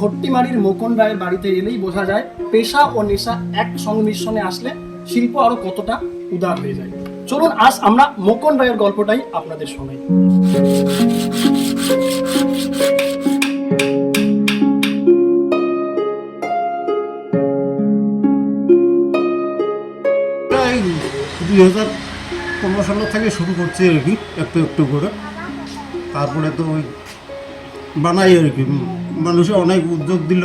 ঘট্টিমারির মোকন রায়ের বাড়িতে এলেই বোঝা যায় পেশা ও নেশা এক সংমিশ্রণে আসলে শিল্প আরো কতটা উদার হয়ে যায়। চলুন আজ আমরা মোকন রায়ের গল্পটাই আপনাদের শোনাই। প্রায় 2015 সাল থেকে শুরু করছি আর কি, একটু একটু করে। তারপরে তো ওই বানাই আর কি, মানুষে অনেক উদ্যোগ দিল,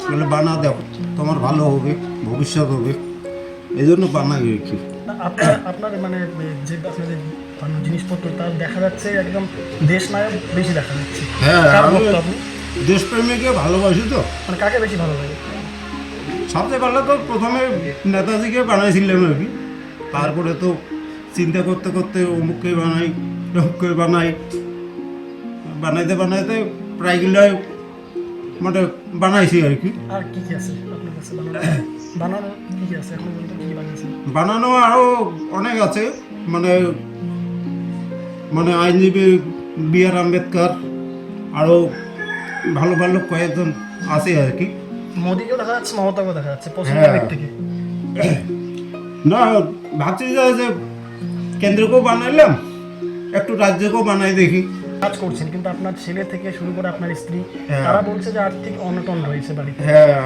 বলে বানা দেখো তোমার ভালো হবে, ভবিষ্যৎ হবে, এই জন্য বানাই আর কি। আপনার মানে যে আপনাদের জিনিসপত্র তার দেখা যাচ্ছে একদম দেশ নায়ক বেশি দেখা যাচ্ছে। হ্যাঁ, আমি দেশপ্রেমীকে ভালোবাসি তো। মানে কাকে বেশি ভালো লাগে? সবচেয়ে ভালো তো প্রথমে নেতাজিকে বানাইছিলাম আর কি, তারপরে তো চিন্তা করতে করতে অমুককে বানাই অমুককে বানাই, বানাইতে বানাইতে প্রায়গুলোই মানে বানাইছি আর কি। আর কি কি আছে আপনার কাছে বানানো কি কি আছে এখন পর্যন্ত, কি বানিয়েছেন? বানানো আরও অনেক আছে, মানে মানে আইনজীবী বি.আর. আম্বেদকর, আরও ভালো ভালো কয়েকজন আছে আর কি। মোদিকেও দেখা যাচ্ছে, মমতাকেও দেখা যাচ্ছে, পছন্দের ব্যক্তিকে। না, ভাবছি যে কেন্দ্রকেও বানাইলাম, একটু রাজ্যকেও বানাই দেখি। কাজ করছেন, কিন্তু আপনার ছেলে থেকে শুরু করে আপনার স্ত্রী তারা বলছে যে আর্থিক অনটন রয়েছে বাড়িতে। হ্যাঁ,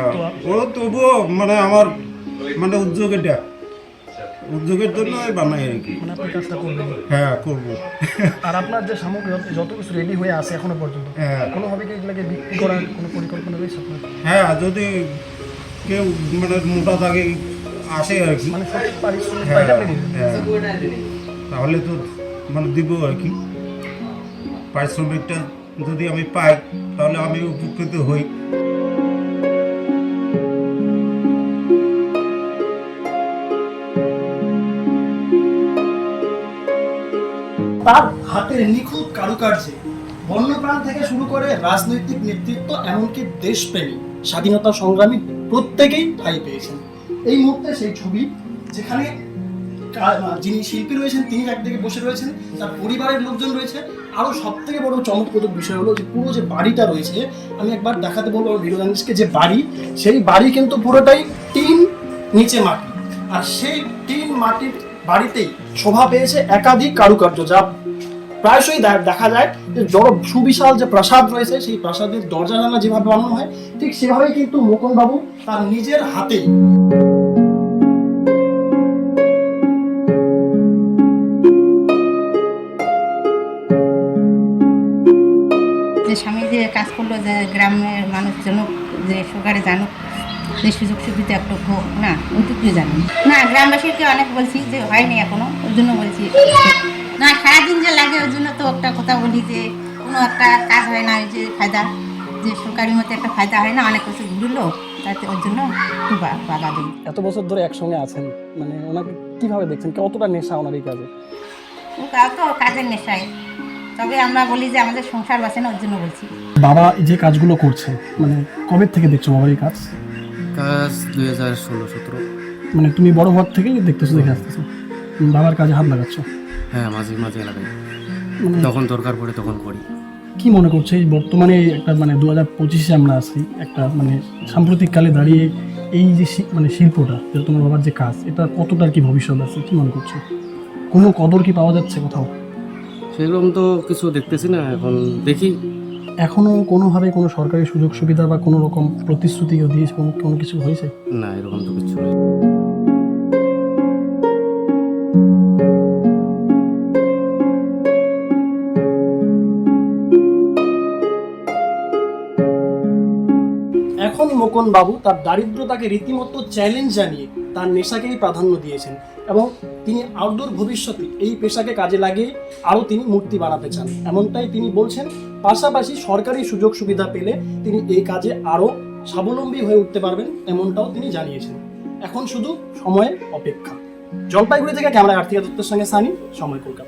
ও তবুও মানে আমার মানে উদ্যোগের জন্য বানাই আর কি। মানে আপনি কাজটা করবেন? হ্যাঁ, করবো। আর আপনার যে সামগ্রী যত কিছু রেডি হয়ে আছে এখনো পর্যন্ত, হ্যাঁ, কোনোভাবে কি এগুলোকে বিক্রি করার কোনো পরিকল্পনা রয়েছে আপনার? হ্যাঁ, যদি কেউ মানে মোটা দাগে আসে আর কি, মানে সঠিক পারিশ্রমিক হ্যাঁ, পাইলে আপনি দিবেন? হ্যাঁ, তাহলে তো মানে দিব আর কি। পারিশ্রমিকটা যদি আমি পাই তাহলে আমি উপকৃত হই। তার হাতের নিখুঁত কারুকার্যে বন্যপ্রাণ থেকে শুরু করে রাজনৈতিক নেতৃত্ব, এমনকি দেশপ্রেমী স্বাধীনতা সংগ্রামী প্রত্যেকেই ঠাঁই পেয়েছেন। এই মুহূর্তে সেই ছবি, যেখানে যিনি শিল্পী রয়েছেন তিনি একদিকে বসে রয়েছেন, তার পরিবারের লোকজন রয়েছে। আরও সব থেকে বড় চমকপ্রদ বিষয় হলো যে পুরো যে বাড়িটা রয়েছে, আমি একবার দেখাতে বলবো আমার ভিডিও জার্নালিস্টকে, যে বাড়ি, সেই বাড়ি কিন্তু পুরোটাই টিন, নিচে মাটি। আর সেই টিন মাটির বাড়িতেই শোভা পেয়েছে একাধিক কারুকার্য, যা প্রায়শই দেখা যায় যে সুবিশাল যে প্রাসাদ রয়েছে, সেই প্রাসাদের দরজা জানলা যেভাবে বানানো হয়, ঠিক সেভাবেই কিন্তু মোকন বাবু তার নিজের হাতেই যে স্বামী যে কাজ করলো, যে গ্রামের মানুষ জানুক, যে সরকারে জানুক, যে সুযোগ সুবিধা একটু হোক না, ওইটুকুই জানি না। গ্রামবাসীকে অনেক বলছি যে হয়নি এখনো, ওই জন্য বলছি না, সারাদিন যে লাগে ওই জন্য তো একটা কথা বলি যে কোনো একটা কাজ হয় না, ওই যে ফায়দা, যে সরকারি মতো একটা ফায়দা হয় না, অনেক কিছু ঘুরলো, তাতে ওর জন্য একটু বাধা দিই। এত বছর ধরে একসঙ্গে আছেন, মানে ওনাকে কিভাবে দেখছেন, কতটা নেশা ওনার এই কাজে? ও তাও তো কাজের নেশায়, তবে আমরা বলি যে আমাদের সংসার বাঁচে না, ওর জন্য বলছি। বাবা যে কাজগুলো করছে, মানে কবে থেকে দেখছো বাবার এই কাজ? 2016-17। মানে তুমি বড় হওয়ার থেকেই দেখতেছো, দেখে আসতেছো বাবার কাজে হাত লাগাচ্ছ? হ্যাঁ, মাঝে মাঝে লাগাই, মানে তখন দরকার পড়ে তখন করি। কি মনে করছে এই বর্তমানে একটা মানে 2025-এ আমরা আছি, একটা মানে সাম্প্রতিক কালে দাঁড়িয়ে এই যে মানে শিল্পটা, যে তোমার বাবার যে কাজ, এটা কতটার কি ভবিষ্যৎ আছে, কি মনে করছো? কোনো কদর কি পাওয়া যাচ্ছে কোথাও? সেরকম তো কিছু দেখতেছি না, এখন দেখি। এখনো কোনোভাবে কোনো সরকারি সুযোগ সুবিধা বা কোনো রকম প্রতিশ্রুতি দিয়েছে, কোনো কিছু হয়েছে? না, এরকম তো কিছু নেই। এখন মোকন বাবু তার দারিদ্রতাকে রীতিমতো চ্যালেঞ্জ জানিয়ে তার নেশাকেই প্রাধান্য দিয়েছেন, এবং তিনি আউটডোর ভবিষ্যতে এই পেশাকে কাজে লাগিয়ে আরও তিনি মূর্তি বানাতে চান, এমনটাই তিনি বলছেন। পাশাপাশি সরকারি সুযোগ সুবিধা পেলে তিনি এই কাজে আরও স্বাবলম্বী হয়ে উঠতে পারবেন, এমনটাও তিনি জানিয়েছেন। এখন শুধু সময়ের অপেক্ষা। জলপাইগুড়ি থেকে ক্যামেরা আর্থিকা দত্তের সঙ্গে সানি, সময় কলকাতা।